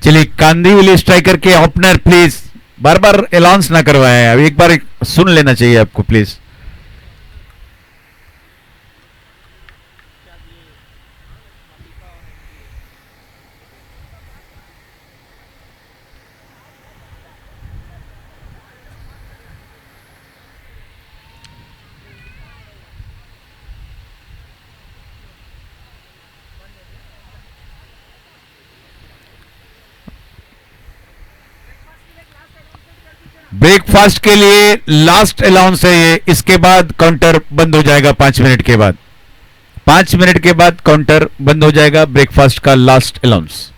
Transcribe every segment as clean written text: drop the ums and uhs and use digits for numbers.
चलिए कांदिवली स्ट्राइकर के opener please, bar bar announce ना करवाएं, अब एक बार सुन लेना चाहिए आपको प्लीज। ब्रेकफास्ट के लिए लास्ट अलाउंस है ये, इसके बाद काउंटर बंद हो जाएगा 5 मिनट के बाद। 5 मिनट के बाद काउंटर बंद हो जाएगा, ब्रेकफास्ट का लास्ट अलाउंस।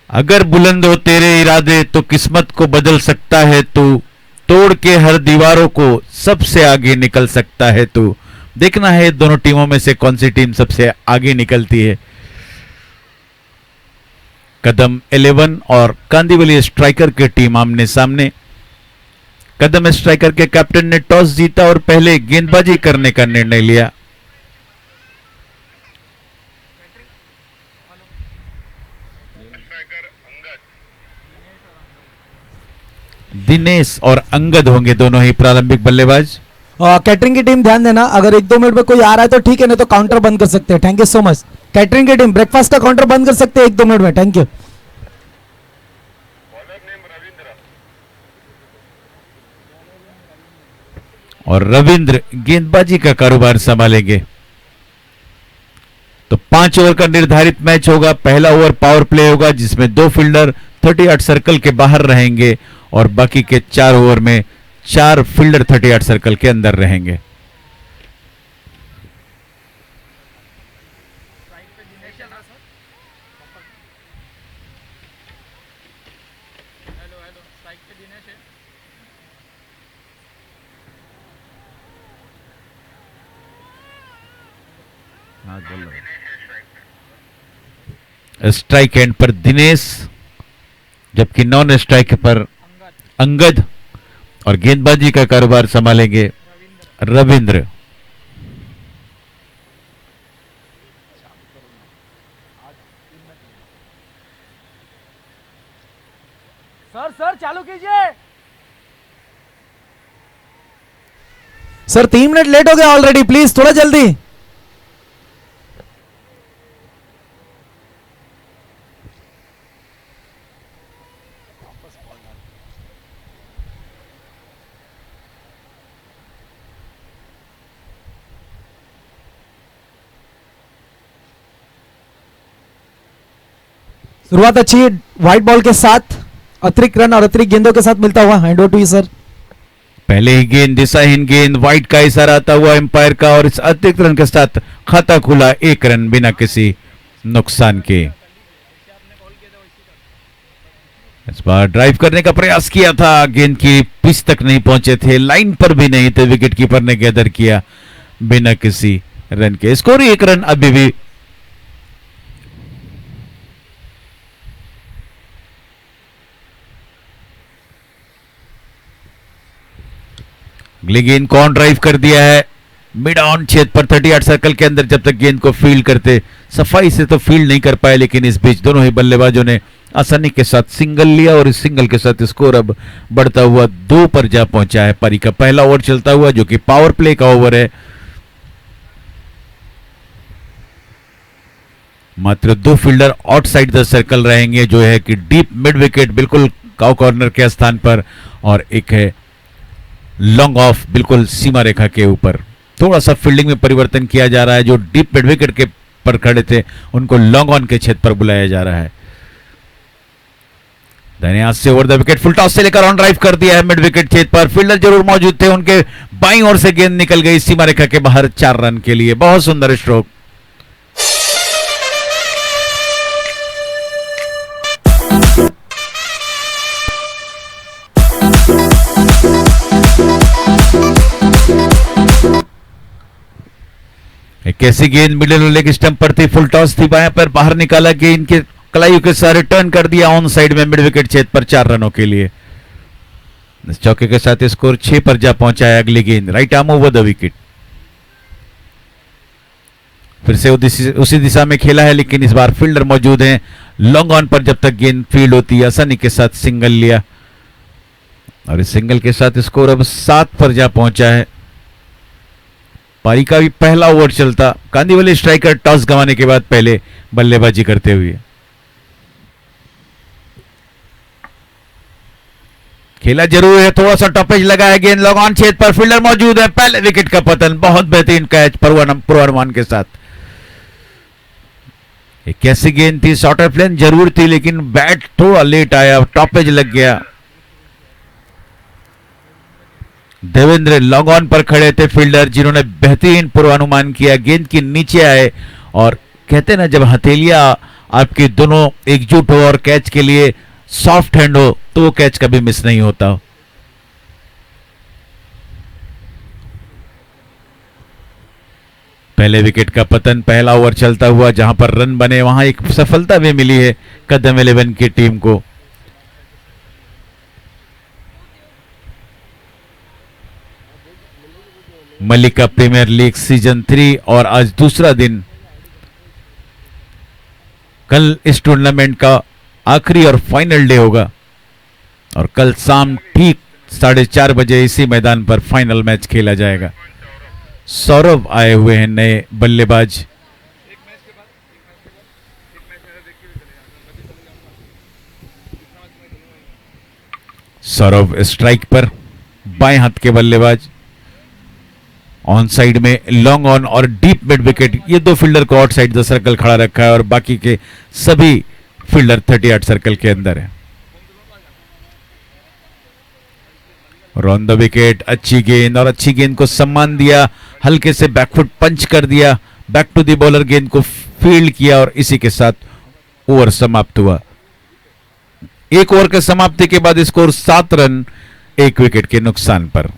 अगर बुलंद हो तेरे इरादे तो किस्मत को बदल सकता है तू, तोड़ के हर दीवारों को सबसे आगे निकल सकता है तू। देखना है दोनों टीमों में से कौन सी टीम सबसे आगे निकलती है। कदम 11 और कांदिवली स्ट्राइकर की टीम आमने सामने। कदम स्ट्राइकर के कैप्टन ने टॉस जीता और पहले गेंदबाजी करने का निर्णय लिया। दिनेश और अंगद होंगे दोनों ही प्रारंभिक बल्लेबाज। कैटरिंग की टीम ध्यान देना, अगर 1-2 मिनट में कोई आ रहा है तो ठीक है, नहीं तो काउंटर बंद कर सकते हैं। Thank you so much. Catering की टीम ब्रेकफास्ट का काउंटर बंद कर सकते हैं 1-2 मिनट में। Thank you. और रविंद्र गेंदबाजी का कारोबार संभालेंगे। तो 5 ओवर का निर्धारित मैच होगा। पहला ओवर पावर प्ले होगा जिसमें 2 फील्डर 38 सर्कल के बाहर रहेंगे और बाकी के 4 ओवर में 4 फील्डर 38 सर्कल के अंदर रहेंगे। स्ट्राइक एंड पर दिनेश, जबकि नॉन स्ट्राइक पर अंगद और गेंदबाजी का कारोबार संभालेंगे रविंद्र। सर चालू कीजिए। सर 3 मिनट लेट हो गया ऑलरेडी, प्लीज थोड़ा जल्दी। शुरुआत अच्छी व्हाइट बॉल के साथ, अतिरिक्त रन और अतिरिक्त गेंदों के साथ मिलता हुआ। Hand over to you sir. पहले ही गेंद दिशाहीन गेंद, व्हाइट का इशारा आता हुआ एम्पायर का, और इस अतिरिक्त रन के साथ खाता खुला 1 रन बिना किसी नुकसान के। इस बार ड्राइव करने का प्रयास किया था, गेंद की पिच तक नहीं पहुंचे थे, लाइन पर भी नहीं थे, विकेट कीपर ने गैदर किया बिना किसी रन के। स्कोर 1 रन अभी भी। अगली गेंद कौन ड्राइव कर दिया है मिड ऑन क्षेत्र पर 38 सर्कल के अंदर। जब तक गेंद को फील्ड करते, सफाई से तो फील्ड नहीं कर पाए, लेकिन इस बीच दोनों ही बल्लेबाजों ने आसानी के साथ सिंगल लिया और इस सिंगल के साथ स्कोर अब बढ़ता हुआ 2 पर जा पहुंचा है। पारी का पहला ओवर चलता हुआ, जो कि पावर प्ले का ओवर है। मात्र 2 फील्डर आउटसाइड द सर्कल रहेंगे, जो है कि डीप मिड विकेट बिल्कुल काउ कॉर्नर के स्थान पर, और एक है लॉन्ग ऑफ बिल्कुल सीमा रेखा के ऊपर। थोड़ा सा फील्डिंग में परिवर्तन किया जा रहा है, जो डीप मिड विकेट के पर खड़े थे उनको लॉन्ग ऑन के क्षेत्र पर बुलाया जा रहा है। धन्यवाद से over the wicket, full toss से लेकर ऑन ड्राइव कर दिया है मिड विकेट क्षेत्र पर। फील्डर जरूर मौजूद थे, उनके बाईं ओर से गेंद निकल गई सीमा रेखा के बाहर 4 रन के लिए। बहुत सुंदर स्ट्रोक। एक ऐसी गेंद मिडिल लेग स्टंप पर थी, फुल टॉस थी, बाएं पर बाहर निकाला, गेंद के कलाइयों के सारे टर्न कर दिया ऑन साइड में मिड विकेट क्षेत्र पर 4 रनों के लिए। इस चौके के साथ स्कोर 6 पर जा पहुंचा है। अगली गेंद right arm over the wicket. फिर से उसी दिशा में खेला है, लेकिन इस बार फील्डर मौजूद हैं। लॉन्ग ऑन पर जब तक गेंद फील्ड होती है आसानी के साथ सिंगल लिया, और इस सिंगल के साथ स्कोर अब 7 पर जा पहुंचा है। पारी का भी पहला ओवर चलता, कांदिवली स्ट्राइकर टॉस गंवाने के बाद पहले बल्लेबाजी करते हुए। खेला जरूर है, थोड़ा सा टॉपेज लगा है, गेंद लॉन्ग ऑन छेद पर, फील्डर मौजूद है, पहले विकेट का पतन। बहुत बेहतरीन कैच पूर्वानुमान के साथ। एक कैसी गेंद थी, शॉर्टर प्लेन जरूर थी, लेकिन बैट थोड़ा लेट आया, टॉपेज लग गया। देवेंद्र लॉन्ग ऑन पर खड़े थे फील्डर, जिन्होंने बेहतरीन पूर्वानुमान किया, गेंद के नीचे आए, और कहते ना जब हथेलियां आपकी दोनों एकजुट हो और कैच के लिए सॉफ्ट हैंड हो तो वो कैच कभी मिस नहीं होता। पहले विकेट का पतन, पहला ओवर चलता हुआ, जहां पर रन बने वहां एक सफलता भी मिली है कदम 11 की टीम को। मल्लिका प्रीमियर लीग सीजन 3 और आज दूसरा दिन। कल इस टूर्नामेंट का आखिरी और फाइनल डे होगा, और कल शाम ठीक 4:30 बजे इसी मैदान पर फाइनल मैच खेला जाएगा। सौरभ आए हुए हैं नए बल्लेबाज। सौरभ स्ट्राइक पर, बाएं हाथ के बल्लेबाज। ऑन साइड में लॉन्ग ऑन और डीप मिड विकेट, ये दो फील्डर को आउटसाइड द सर्कल खड़ा रखा है, और बाकी के सभी फील्डर 38 सर्कल के अंदर है। ऑन द विकेट अच्छी गेंद, और अच्छी गेंद को सम्मान दिया, हल्के से बैकफुट पंच कर दिया, बैक टू दी बॉलर, गेंद को फील्ड किया, और इसी के साथ ओवर समाप्त हुआ। एक ओवर के समाप्ति के बाद स्कोर 7 रन 1 विकेट के नुकसान पर।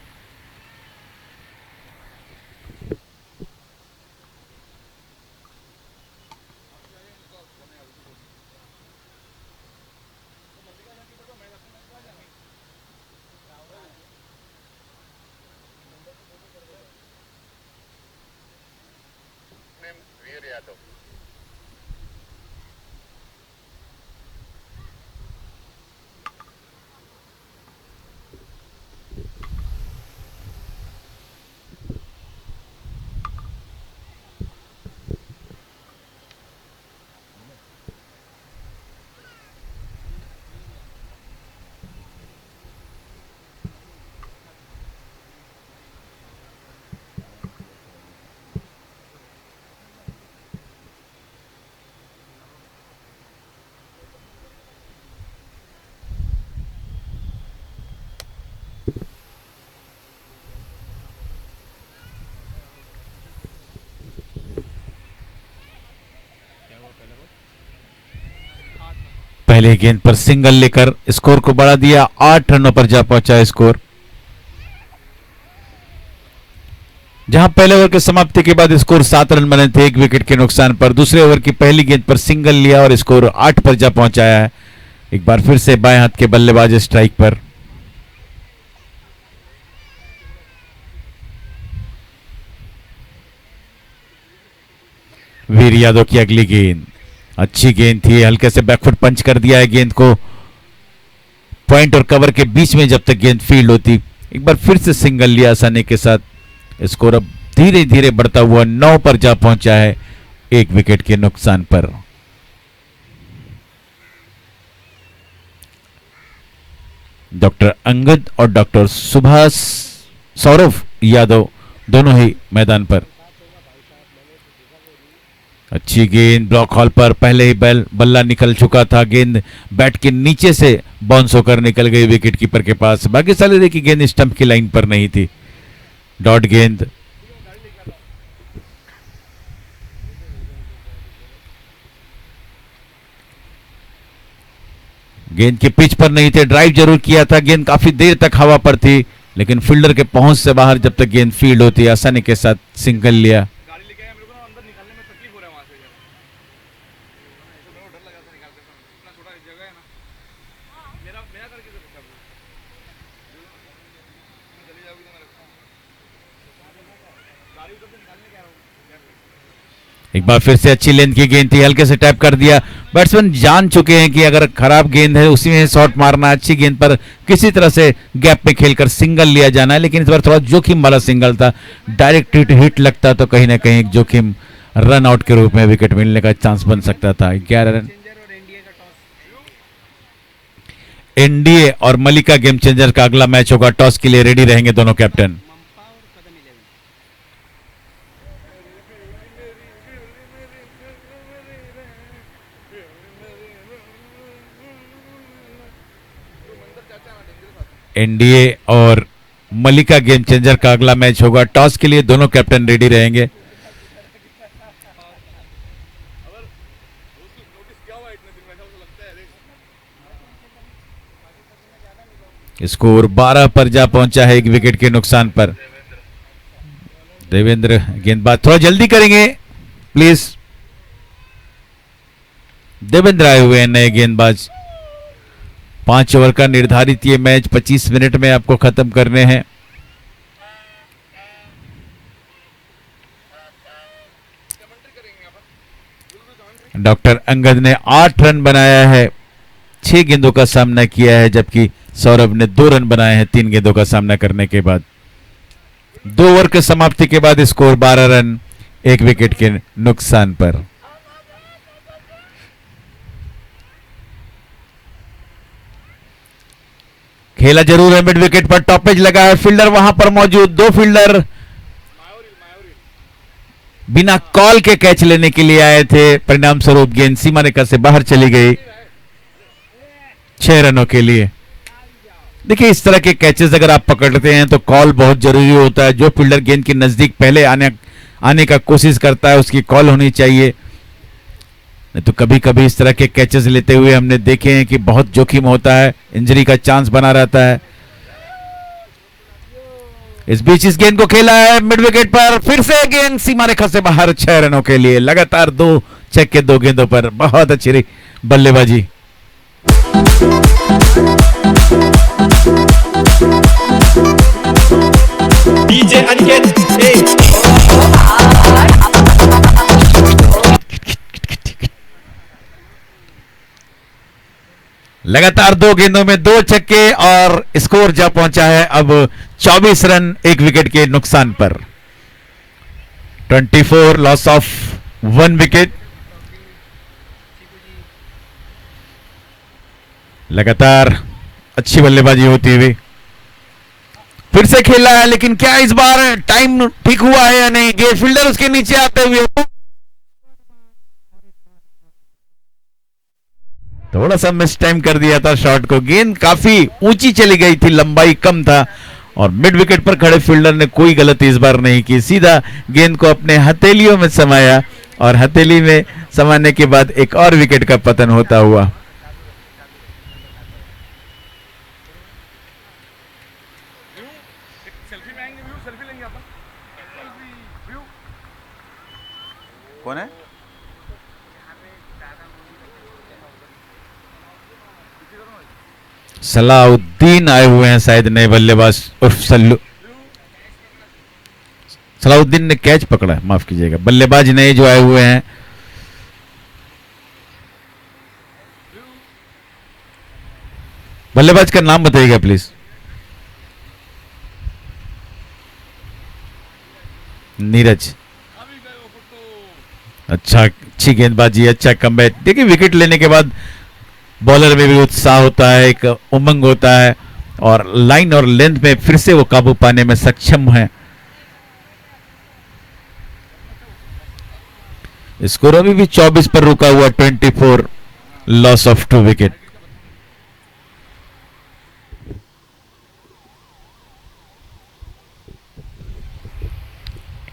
पहले गेंद पर सिंगल लेकर स्कोर को बढ़ा दिया, 8 रनों पर जा पहुंचा स्कोर। जहां पहले ओवर की समाप्ति के बाद स्कोर 7 रन बने थे 1 विकेट के नुकसान पर, दूसरे ओवर की पहली गेंद पर सिंगल लिया और स्कोर 8 पर जा पहुंचाया है। एक बार फिर से बाएं हाथ के बल्लेबाज स्ट्राइक पर। वीर यादव की अगली गेंद अच्छी गेंद थी, हल्के से बैकफुट पंच कर दिया है गेंद को, पॉइंट और कवर के बीच में जब तक गेंद फील्ड होती। एक बार फिर से सिंगल लिया आसानी के साथ, स्कोर अब धीरे धीरे बढ़ता हुआ 9 पर जा पहुंचा है 1 विकेट के नुकसान पर। डॉक्टर अंगद और डॉक्टर सुभाष सौरभ यादव दोनों ही मैदान पर। अच्छी गेंद ब्लॉक हॉल पर, पहले ही बल्ला निकल चुका था, गेंद बैट के नीचे से बाउंस होकर निकल गई विकेट कीपर के पास। बाकी साले देखिए गेंद स्टंप की लाइन पर नहीं थी, डॉट गेंद। गेंद के पिच पर नहीं थे, ड्राइव जरूर किया था, गेंद काफी देर तक हवा पर थी, लेकिन फील्डर के पहुंच से बाहर जब तक गेंद फील्ड होती आसानी के साथ सिंगल लिया। एक बार फिर से अच्छी लेंथ की गेंद थी, हल्के से टैप कर दिया। बैट्समैन जान चुके हैं कि अगर खराब गेंद है उसी में शॉट मारना है, अच्छी गेंद पर किसी तरह से गैप में खेलकर सिंगल लिया जाना है। लेकिन इस बार थोड़ा जोखिम वाला सिंगल था, डायरेक्ट हिट लगता तो कहीं ना कहीं एक जोखिम रन आउट के रूप में विकेट मिलने का चांस बन सकता था। 11 रन। एनडीए और मलिका गेम चेंजर का अगला मैच होगा, टॉस के लिए रेडी रहेंगे दोनों कैप्टन। एनडीए और मलिका गेम चेंजर का अगला मैच होगा, टॉस के लिए दोनों कैप्टन रेडी रहेंगे। स्कोर 12 पर जा पहुंचा है, एक विकेट के नुकसान पर। देवेंद्र गेंदबाज थोड़ा जल्दी करेंगे प्लीज। देवेंद्र आए हुए हैं नए गेंदबाज। 5 ओवर का निर्धारित ये मैच 25 मिनट में आपको खत्म करने हैं। डॉक्टर अंगद ने 8 रन बनाया है, 6 गेंदों का सामना किया है, जबकि सौरभ ने 2 रन बनाए हैं 3 गेंदों का सामना करने के बाद। 2 ओवर के समाप्ति के बाद स्कोर 12 रन, 1 विकेट के नुकसान पर। खेला जरूर है मिड विकेट पर, टॉपेज लगा है, फील्डर वहां पर मौजूद। 2 फील्डर बिना कॉल के कैच लेने के लिए आए थे, परिणाम स्वरूप गेंद सीमा रेखा से बाहर चली गई 6 रनों के लिए। देखिए इस तरह के कैचेस अगर आप पकड़ते हैं तो कॉल बहुत जरूरी होता है। जो फील्डर गेंद के नजदीक पहले आने का कोशिश करता है उसकी कॉल होनी चाहिए। नहीं तो कभी कभी इस तरह के कैचेस लेते हुए हमने देखे हैं कि बहुत जोखिम होता है, इंजरी का चांस बना रहता है। इस बीच इस गेंद को खेला है मिड विकेट पर, फिर से गेंद सीमा रेखा से बाहर 6 रनों के लिए। लगातार 2 छक्के 2 गेंदों पर, बहुत अच्छी बल्लेबाजी। डीजे अनिकेत लगातार 2 गेंदों में 2 छक्के और स्कोर जा पहुंचा है अब 24 रन, 1 विकेट के नुकसान पर। 24 लॉस ऑफ 1 विकेट। लगातार अच्छी बल्लेबाजी होती हुई फिर से खेला है, लेकिन क्या इस बार टाइम ठीक हुआ है या नहीं? गेट फील्डर उसके नीचे आते हुए थोड़ा सा मिस टाइम कर दिया था शॉट को। गेंद काफी ऊंची चली गई थी, लंबाई कम था और मिड विकेट पर खड़े फील्डर ने कोई गलती इस बार नहीं की। सीधा गेंद को अपने हथेलियों में समाया और हथेली में समाने के बाद एक और विकेट का पतन होता हुआ। कौन है? सलाउद्दीन आए हुए हैं शायद नए बल्लेबाज उर्फ सल्लू। सलाउद्दीन ने कैच पकड़ा है, माफ कीजिएगा। बल्लेबाज नए जो आए हुए हैं, बल्लेबाज का नाम बताइएगा प्लीज। नीरज। अच्छा, अच्छी गेंदबाजी, अच्छा कमबैक। देखिए विकेट लेने के बाद बॉलर में भी उत्साह होता है, एक उमंग होता है और लाइन और लेंथ में फिर से वो काबू पाने में सक्षम है। स्कोर अभी भी 24 पर रुका हुआ, 24 लॉस ऑफ 2 विकेट।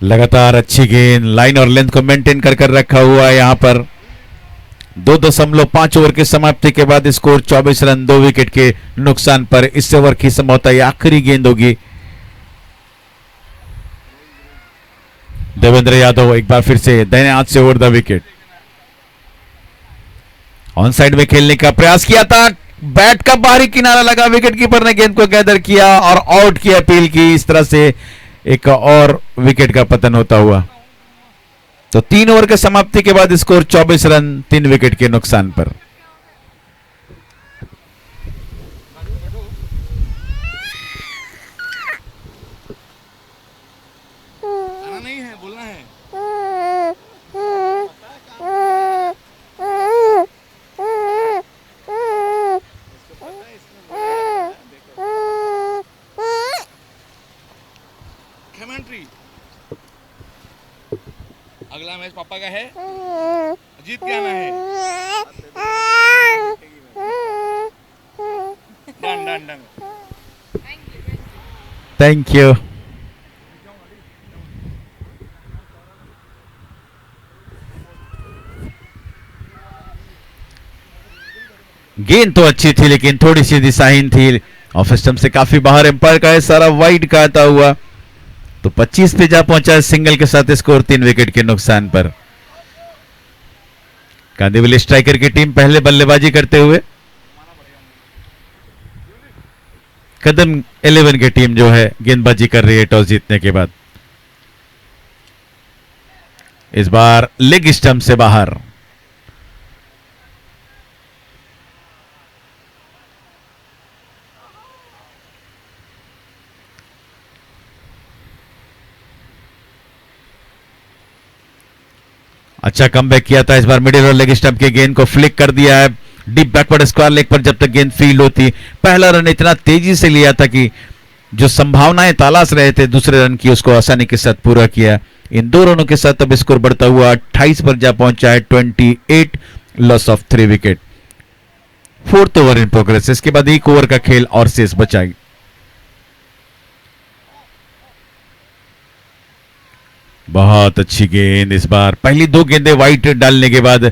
लगातार अच्छी गेंद, लाइन और लेंथ को मेंटेन कर रखा हुआ है यहां पर। 2.5 ओवर की समाप्ति के बाद स्कोर 24 रन, 2 विकेट के नुकसान पर। इस ओवर की संभवतः ये आखिरी गेंद होगी। देवेंद्र यादव एक बार फिर से दाहिने हाथ से over the wicket. On side में खेलने का प्रयास किया था, बैट का बाहरी किनारा लगा, विकेट कीपर ने गेंद को गैदर किया और आउट की अपील की। इस तरह से एक और विकेट का पतन होता हुआ। तो 3 ओवर के समाप्ति के बाद स्कोर 24 रन 3 विकेट के नुकसान पर। नहीं है, बोलना है। कमेंट्री। अगला मैच पापा का है, जीत के आना है। Done done done. Thank you. गेंद तो अच्छी थी लेकिन थोड़ी सी दिशाहीन थी, ऑफ स्टंप से काफी बाहर, एम्पायर का इशारा वाइड का आता हुआ तो 25 पे जा पहुंचा सिंगल के साथ, स्कोर 3 विकेट के नुकसान पर। कांदिवली स्ट्राइकर की टीम पहले बल्लेबाजी करते हुए, कदम 11 की टीम जो है गेंदबाजी कर रही है टॉस जीतने के बाद। इस बार लेग स्टंप से बाहर। अच्छा कमबैक किया था इस बार, मिडिल और लेग स्टंप के गेंद को फ्लिक कर दिया है डीप बैकवर्ड स्क्वायर लेग पर। जब तक गेंद फील्ड होती, पहला रन इतना तेजी से लिया था कि जो संभावनाएं तलाश रहे थे दूसरे रन की, उसको आसानी के साथ पूरा किया। इन 2 रनों के साथ अब स्कोर बढ़ता हुआ 28 पर जा पहुंचा है 28, loss of 3 wicket. 4th over in progress. इसके बाद 1 ओवर का खेल और शेष बचाई। बहुत अच्छी गेंद इस बार, पहली 2 गेंदें वाइट डालने के बाद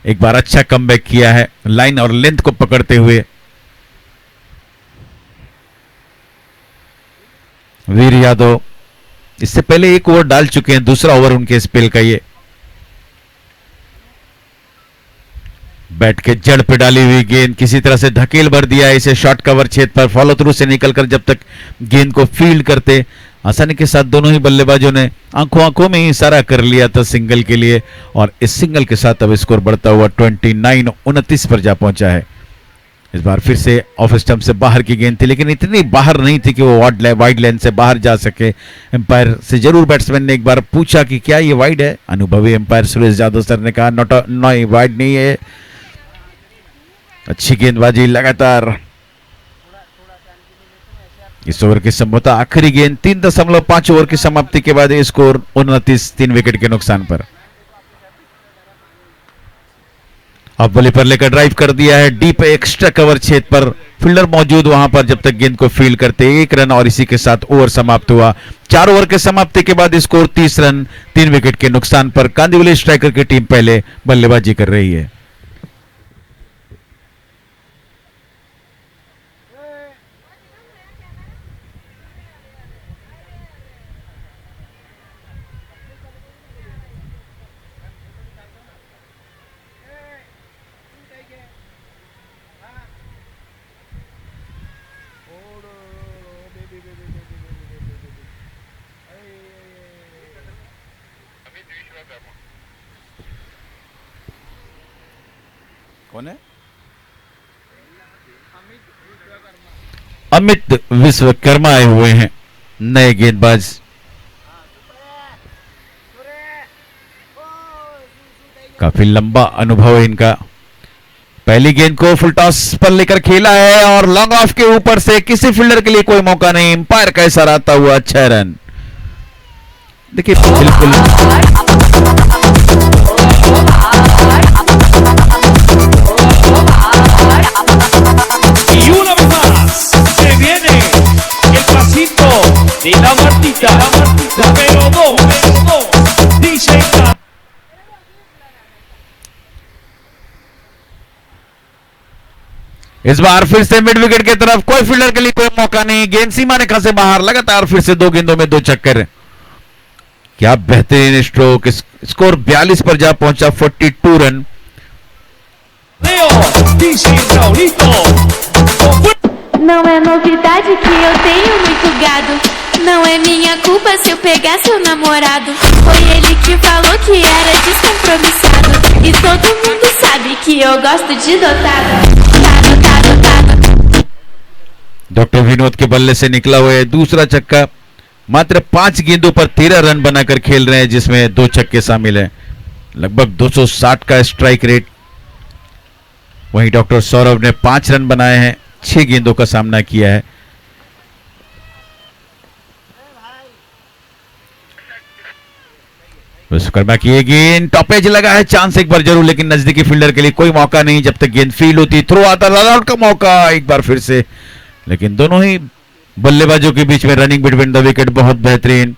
एक बार अच्छा कमबैक किया है लाइन और लेंथ को पकड़ते हुए। वीर यादव इससे पहले 1 ओवर डाल चुके हैं, दूसरा ओवर उनके स्पेल का ये। बैट के जड़ पे डाली हुई गेंद किसी तरह से धकेल भर दिया इसे शॉर्ट कवर क्षेत्र पर, फॉलो थ्रू से निकलकर जब तक गेंद को फील्ड करते, आसानी के साथ दोनों ही बल्लेबाजों ने आंखों में ही इशारा कर लिया था सिंगल के लिए, और इस सिंगल के साथ अब स्कोर बढ़ता हुआ 29 पर जा पहुंचा है। इस बार फिर से ऑफ स्टंप से बाहर की गेंद थी, लेकिन इतनी बाहर नहीं थी कि वो वाइड लाइन से बाहर जा सके। एम्पायर से जरूर बैट्समैन ने एक बार पूछा कि क्या ये वाइड है, अनुभवी एम्पायर सुरेश यादव सर ने कहा नॉट वाइड नहीं है। अच्छी गेंदबाजी लगातार। इस ओवर की संभवतः आखिरी गेंद, 3.5 ओवर की समाप्ति के बाद स्कोर 29, 3 विकेट के नुकसान पर। अब बॉली पर लेकर ड्राइव कर दिया है डीप एक्स्ट्रा कवर क्षेत्र पर, फील्डर मौजूद वहां पर जब तक गेंद को फील्ड करते, 1 रन और इसी के साथ ओवर समाप्त हुआ। 4 ओवर के समाप्ति के बाद स्कोर 30 रन 3 विकेट के नुकसान पर। कांदिवली स्ट्राइकर की टीम पहले बल्लेबाजी कर रही है। कौन है? अमित विश्वकर्मा आए हुए हैं, नए गेंदबाज। काफी लंबा अनुभव है इनका। पहली गेंद को फुल टॉस पर लेकर खेला है और लॉन्ग ऑफ के ऊपर से किसी फील्डर के लिए कोई मौका नहीं, एम्पायर का इशारा आता हुआ 6 रन। देखिए बिल्कुल Y una vez más se viene el pasito de la Martita, número 2, DJ K. इस बार फिर से मिड विकेट की तरफ, कोई फील्डर के लिए कोई मौका नहीं, गेंद सीमा रेखा से बाहर, लगातार फिर से 2 गेंदों में 2 छक्कर। क्या बेहतरीन स्ट्रोक, स्कोर 42 पर जा पहुंचा 42 run. Leo, DJ Raulito. Não é novidade que eu tenho muito gado. Não é minha culpa se eu pegar seu namorado. Foi ele que falou que era descompromissado. E todo mundo sabe que eu gosto de dotado. Dotado. Doctor Vinod के बल्ले से निकला हुआ है दूसरा छक्का। मात्र 5 गेंदों पर 13 रन बनाकर खेल रहे हैं, जिसमें 2 छक्के शामिल हैं। लगभग 260 का स्ट्राइक रेट। वहीं डॉक्टर सौरभ ने 5 रन बनाए हैं, 6 गेंदों का सामना किया है। विश्वकर्मा की ये गेंद टॉप एज लगा है, चांस एक बार जरूर, लेकिन नजदीकी फील्डर के लिए कोई मौका नहीं जब तक गेंद फील्ड होती। थ्रो आता, रन आउट का मौका एक बार फिर से, लेकिन दोनों ही बल्लेबाजों के बीच में रनिंग बिटवीन द विकेट बहुत बेहतरीन।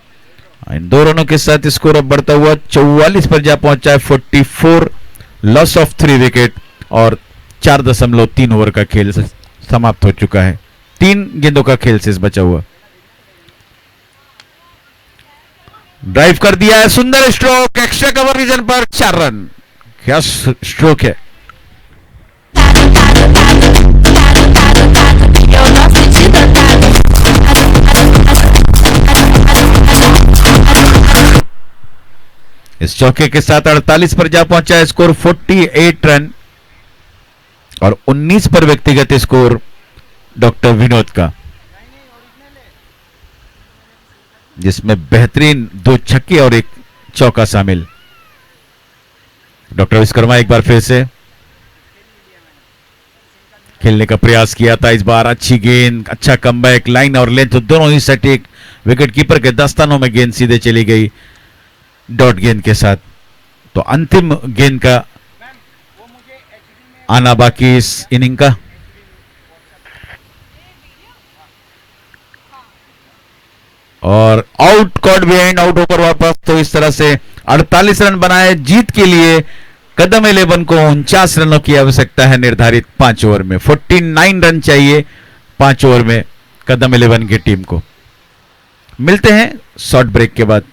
इन 2 रनों के साथ स्कोर अब बढ़ता हुआ 44 पर जा पहुंचा है। 44, लॉस ऑफ 3 विकेट और 4.3 ओवर का खेल समाप्त हो चुका है। 3 गेंदों का खेल शेष बचा हुआ। ड्राइव कर दिया है, सुंदर स्ट्रोक, एक्स्ट्रा कवर रीजन पर 4 रन। क्या स्ट्रोक है। Eu gosto de dotado. इस चौके के साथ 48 पर जा पहुंचा है स्कोर 48 रन और 19 पर व्यक्तिगत स्कोर डॉक्टर विनोद का, जिसमें बेहतरीन 2 छक्के और 1 चौका शामिल। डॉक्टर विश्वकर्मा एक बार फिर से खेलने का प्रयास किया था। इस बार अच्छी गेंद, अच्छा कमबैक, लाइन और लेंथ दोनों ही सटीक। विकेट कीपर के दस्तानों में गेंद सीधे चली गई डॉट गेंद के साथ। तो अंतिम गेंद का आना बाकी इस इनिंग का। और आउट, कॉट बिहाइंड, आउट होकर वापस। तो इस तरह से 48 रन बनाए जीत के लिए। कदम 11 को 49 रनों की आवश्यकता है निर्धारित 5 ओवर में। 49 रन चाहिए 5 ओवर में कदम 11 की टीम को। मिलते हैं शॉर्ट ब्रेक के बाद।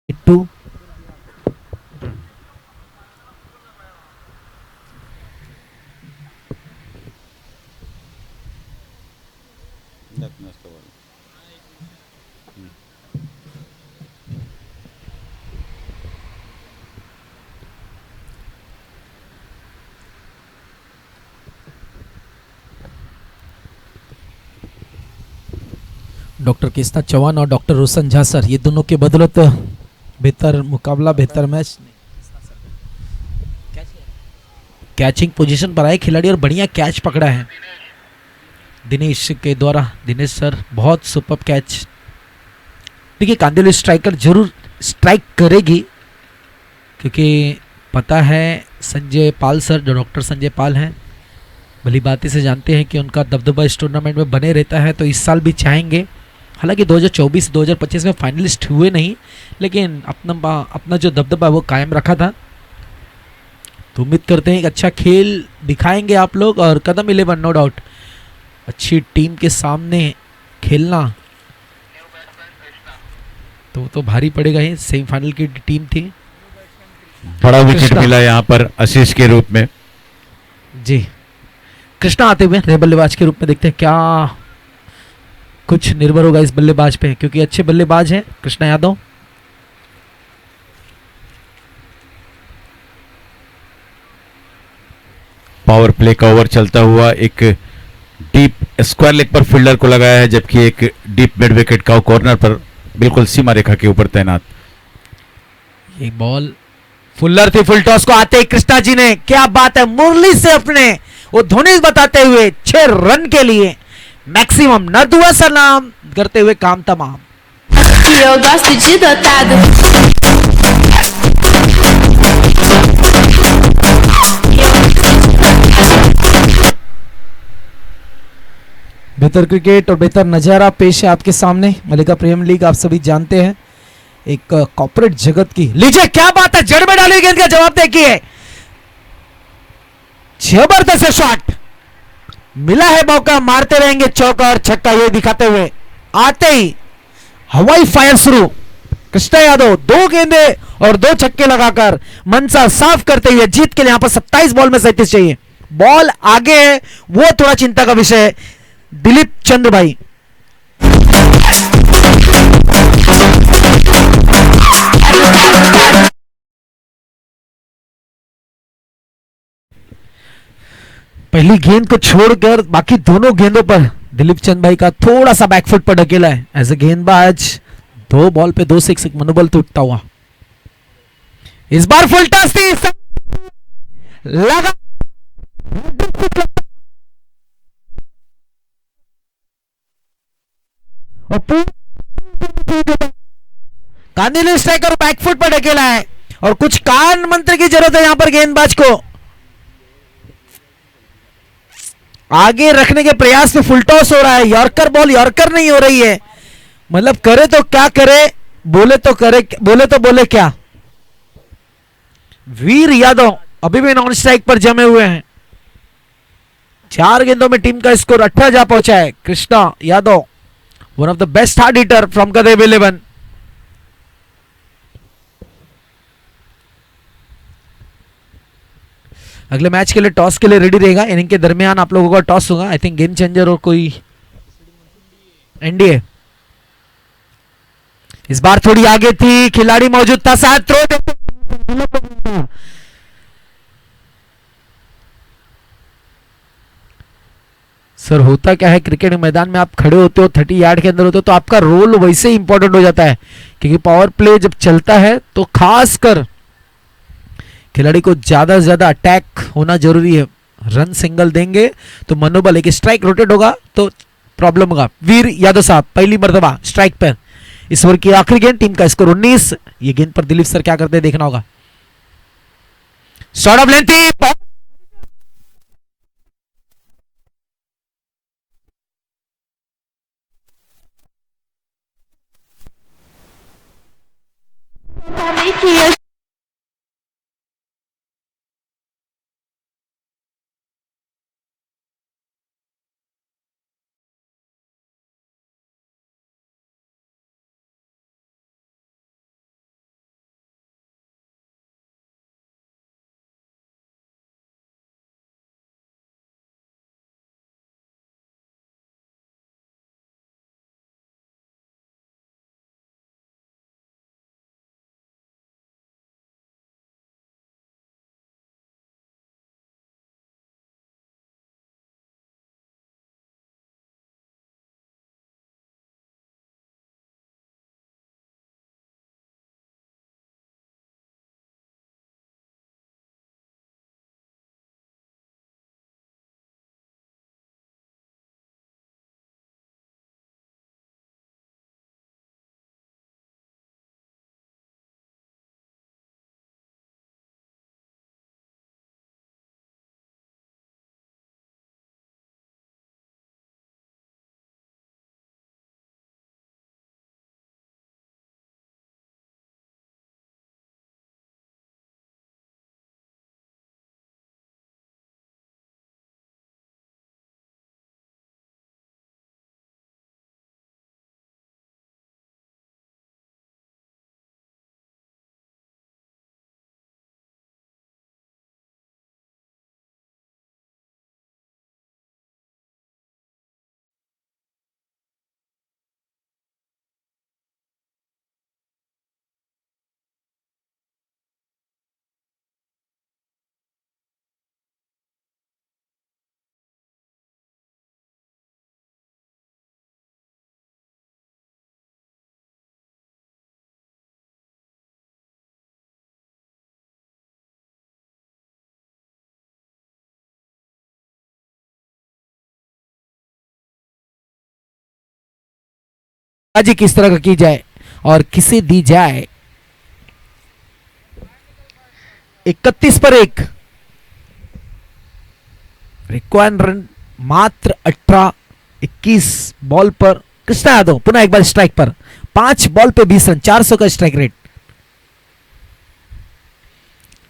टू डॉक्टर केसनाथ चौहान और डॉक्टर रोशन झा सर, ये दोनों के बदौलत बेहतर मुकाबला, बेहतर मैच, कैचिंग पोजीशन पर आए खिलाड़ी और बढ़िया कैच पकड़ा है दिनेश के द्वारा। दिनेश सर बहुत सुपर कैच। देखिए कांदिवली स्ट्राइकर जरूर स्ट्राइक करेगी, क्योंकि पता है संजय पाल सर, जो डॉक्टर संजय पाल हैं, भली बातें से जानते हैं कि उनका दबदबा इस टूर्नामेंट में बने रहता है, तो इस साल भी चाहेंगे। हालांकि 2024-2025 में फाइनलिस्ट हुए नहीं, लेकिन अपना जो दबदबा वो कायम रखा था। तो उम्मीद करते हैं एक अच्छा खेल दिखाएंगे आप लोग, और कदम 11 नो डाउट अच्छी टीम के सामने खेलना तो भारी पड़ेगा ही। सेमीफाइनल की टीम थी। बड़ा विकेट कृष्णा। मिला यहाँ पर आशीष के रूप में। जी, कृष्णा आते हुए नए बल्लेबाज के रूप में देखते हैं क्या कुछ निर्भर होगा इस बल्लेबाज पे, क्योंकि अच्छे बल्लेबाज हैं कृष्णा यादव। पावर प्ले का ओवर चलता हुआ एक डीप स्क्वायर लेग पर फील्डर को लगाया है, जबकि एक डीप मिड विकेट का कॉर्नर पर बिल्कुल सीमा रेखा के ऊपर तैनात। ये बॉल फुल्लर थी, फुल टॉस को आते ही कृष्णा जी ने, क्या बात है, मुरली से अपने वो ध्वनि बताते हुए 6 रन के लिए मैक्सिमम न दुआ सलाम करते हुए काम तमाम। E eu gosto de dotado. बेहतर क्रिकेट और बेहतर नजारा पेश है आपके सामने। मलिका प्रीमियर लीग आप सभी जानते हैं, एक कॉर्पोरेट जगत की। लीजिए क्या बात है, जड़ में डाली गेंद का जवाब देखिए, जबरदस्त है शॉट, मिला है मौका, मारते रहेंगे चौका और छक्का, ये दिखाते हुए आते ही हवाई फायर शुरू। कृष्णा यादव 2 गेंदे और 2 छक्के लगाकर मनसा साफ करते हुए जीत के लिए यहां पर 27 बॉल में 37 चाहिए। बॉल आगे है, वो थोड़ा चिंता का विषय है। दिलीप चंद्र भाई पहली गेंद को छोड़कर बाकी दोनों गेंदों पर दिलीप चंद भाई का थोड़ा सा बैकफुट पर ढकेला है। एज ए गेंदबाज 2 बॉल पे 2 6 मनोबल टूटता हुआ। इस बार फुल टॉस थी, लगा कांदिवली स्ट्राइकर बैकफुट पर ढकेला है, और कुछ कान मंत्र की जरूरत है यहां पर गेंदबाज को आगे रखने के प्रयास में। फुल टॉस हो रहा है, यॉर्कर बॉल यॉर्कर नहीं हो रही है, मतलब करे तो क्या करे, बोले तो करे, बोले तो बोले क्या। वीर यादव अभी भी नॉन स्ट्राइक पर जमे हुए हैं। 4 गेंदों में टीम का स्कोर 18 जा पहुंचा है। Krishna Yadav one of the best hard hitter from कदेब 11। अगले मैच के लिए टॉस के लिए रेडी रहेगा। इनिंग के दरमियान आप लोगों का टॉस होगा, आई थिंक गेम चेंजर और कोई एनडीए। इस बार थोड़ी आगे थी, खिलाड़ी मौजूद था, साथ थ्रो देते। सर होता क्या है, क्रिकेट मैदान में आप खड़े होते हो, 30 यार्ड के अंदर होते हो, तो आपका रोल वैसे ही इंपॉर्टेंट हो जाता है, क्योंकि पावर प्ले जब चलता है तो खासकर खिलाड़ी को ज्यादा से ज्यादा अटैक होना जरूरी है। रन सिंगल देंगे तो मनोबल, एक स्ट्राइक रोटेट होगा तो प्रॉब्लम होगा। वीर यादव साहब पहली मर्तबा स्ट्राइक पर, इस ओवर की आखिरी गेंद, टीम का स्कोर 19। ये गेंद पर दिलीप सर क्या करते हैं देखना होगा। Shot of length Sabe que eu बाजी किस तरह का की जाए और किसे दी जाए। 31 पर 1, रिक्वायर्ड रन मात्र 18। 21 बॉल पर कृष्णा यादव पुनः एक बार स्ट्राइक पर, 5 बॉल पे 20 रन, 400 का strike rate.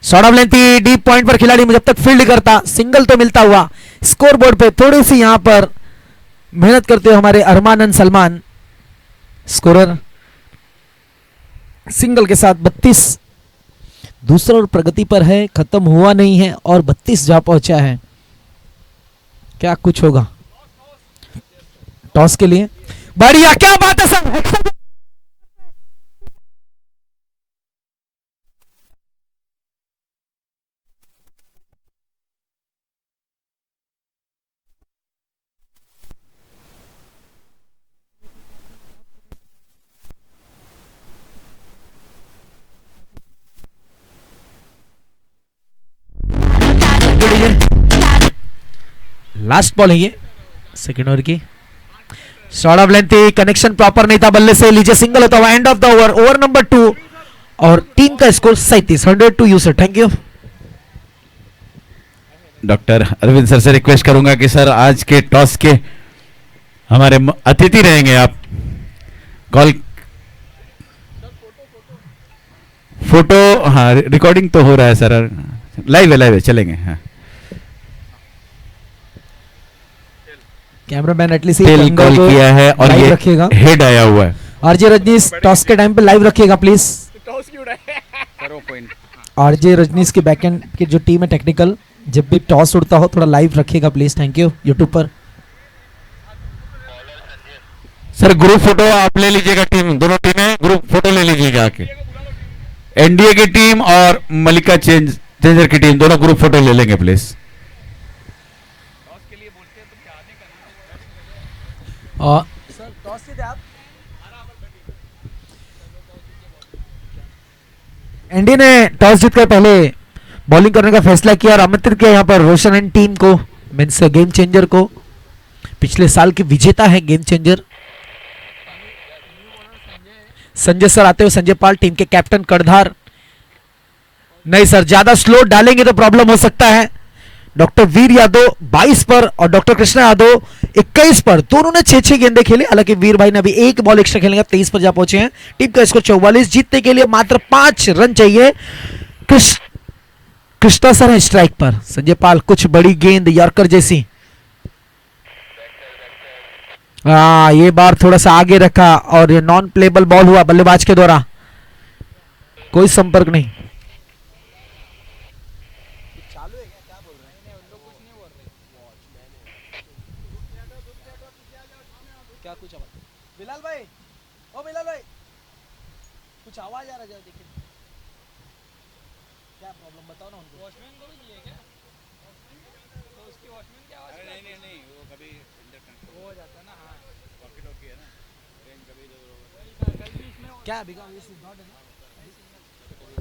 Short of length deep point पर खिलाड़ी जब तक फील्ड करता सिंगल तो मिलता हुआ। स्कोर बोर्ड पे थोड़ी सी यहां पर मेहनत करते हुए हमारे अरमान सलमान, स्कोरर सिंगल के साथ 32। दूसरा और प्रगति पर है, खत्म हुआ नहीं है और 32 जा पहुंचा है। क्या कुछ होगा टॉस के लिए। बढ़िया, क्या बात है सर। लास्ट बॉल है ये सेकेंड ओवर की। Short of length, connection proper नहीं था बल्ले से, लीजिए सिंगल होता हुआ। End of the over, over number 2 और टीम का score 37, 100 you sir. Thank you. Doctor Arvind sir से रिक्वेस्ट करूंगा कि सर आज के टॉस के हमारे अतिथि रहेंगे आप। कॉल फोटो, हाँ रिकॉर्डिंग तो हो रहा है सर, लाइव है चलेंगे। हाँ कैमरामैन एटलीस्ट टेल कॉल किया है और ये रखिएगा। हेड आया हुआ है। आरजे रजनीश टॉस के टाइम पे लाइव रखिएगा प्लीज। आरजे रजनीश के बैकएंड की जो टीम है टेक्निकल, जब भी टॉस उड़ता हो थोड़ा लाइव रखिएगा प्लीज। Thank you. यूट्यूब पर सर ग्रुप फोटो आप ले लीजिएगा, टीम दोनों टीमें ग्रुप फोटो ले लीजिएगा आके। एनडीए की टीम और मलिका चेंजर की टीम दोनों ग्रुप फोटो ले लेंगे प्लीज। एनडी ने टॉस जीतकर पहले बॉलिंग करने का फैसला किया और आमंत्रित किया यहाँ पर रोशन एंड टीम को, मींस गेम चेंजर को। पिछले साल के विजेता है गेम चेंजर। संजय सर आते हुए, संजय पाल टीम के कैप्टन कर्णधार। नहीं सर, ज्यादा स्लो डालेंगे तो प्रॉब्लम हो सकता है। डॉक्टर वीर यादव 22 पर और डॉक्टर कृष्णा यादव 21 पर, दोनों ने 6-6 गेंदे खेले। हालांकि वीर भाई ने अभी एक बॉल एक्स्ट्रा खेलेंगे, 23 पर जा पहुंचे हैं। टीम का स्कोर 44। जीतने के लिए मात्र 5 रन चाहिए। कृष्णा सर है स्ट्राइक पर, संजय पाल कुछ बड़ी गेंद यॉर्कर जैसी। ये बार थोड़ा सा आगे रखा और ये नॉन प्लेबल बॉल हुआ बल्लेबाज के द्वारा, कोई संपर्क नहीं। क्या कुछ आवाज, बिलाल भाई, ओ बिलाल भाई, कुछ आवाज आ रहा है, देखिए क्या प्रॉब्लम बताओ ना उनको। वॉचमैन को भी चाहिए क्या? तो उसकी वॉचमैन की आवाज नहीं वो कभी इंटरकनेक्ट हो जाता है ना। हाँ वॉकी टॉकी है ना, रेंज कभी क्या बिगा ये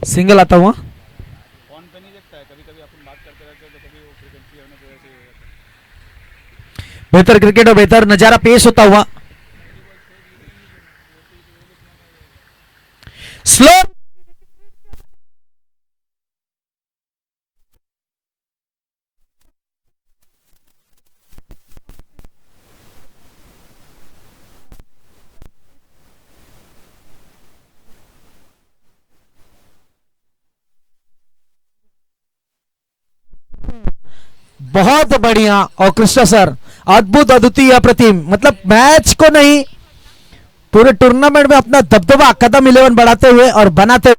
सिंगल आता हुआ फोन पे नहीं देखता है, कभी-कभी अपन बात करते रहते हैं तो कभी वो फ्रीक्वेंसी होने की वजह से बेहतर क्रिकेट और बेहतर नजारा पेश होता हुआ। स्लो बहुत बढ़िया। और कृष्णा सर अद्भुत, अद्वितीय, अप्रतिम, मतलब मैच को नहीं पूरे टूर्नामेंट में अपना दबदबा कदम 11 बढ़ाते हुए और बनाते